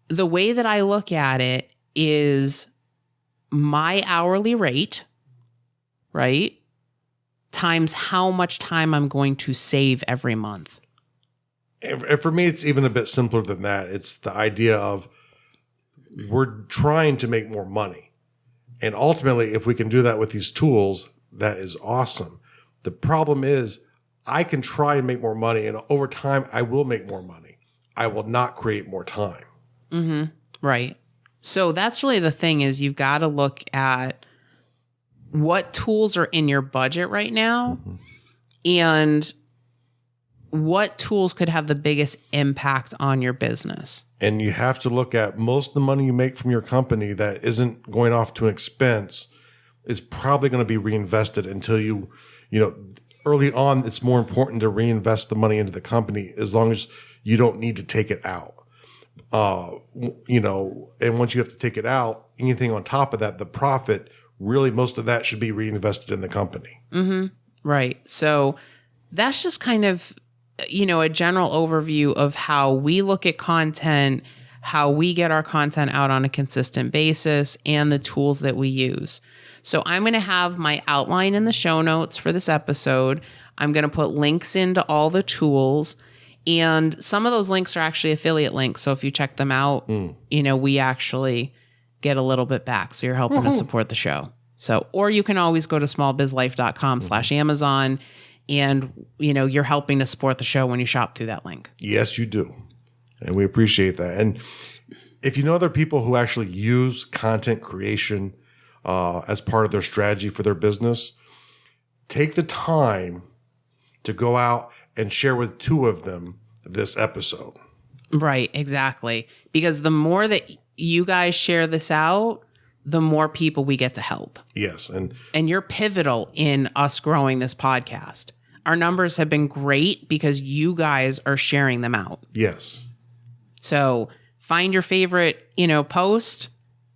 The way that I look at it is my hourly rate, right, times how much time I'm going to save every month. And for me, it's even a bit simpler than that. It's the idea of we're trying to make more money. And ultimately, if we can do that with these tools, that is awesome. The problem is I can try and make more money, and over time, I will make more money. I will not create more time. Right. So that's really the thing, is you've got to look at what tools are in your budget right now and what tools could have the biggest impact on your business. And you have to look at most of the money you make from your company that isn't going off to an expense is probably going to be reinvested until early on, it's more important to reinvest the money into the company as long as you don't need to take it out. And once you have to take it out, anything on top of that, the profit, really most of that should be reinvested in the company. Right. So that's just kind of, a general overview of how we look at content, how we get our content out on a consistent basis, and the tools that we use. So I'm going to have my outline in the show notes for this episode. I'm going to put links into all the tools. And some of those links are actually affiliate links. So if you check them out, we actually get a little bit back. So you're helping to support the show. So, or you can always go to smallbizlife.com/Amazon and, you're helping to support the show when you shop through that link. Yes, you do. And we appreciate that. And if you know other people who actually use content creation as part of their strategy for their business, take the time to go out and share with 2 of them this episode. Right, exactly. Because the more that you guys share this out, the more people we get to help. Yes. And you're pivotal in us growing this podcast. Our numbers have been great because you guys are sharing them out. Yes. So find your favorite, post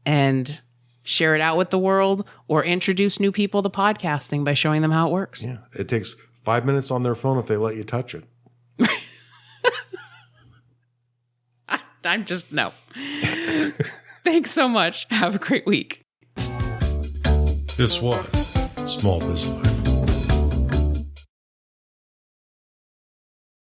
and share it out with the world, or introduce new people to podcasting by showing them how it works. Yeah. It takes 5 minutes on their phone if they let you touch it. I'm just, no. Thanks so much. Have a great week. This was Small Biz Life.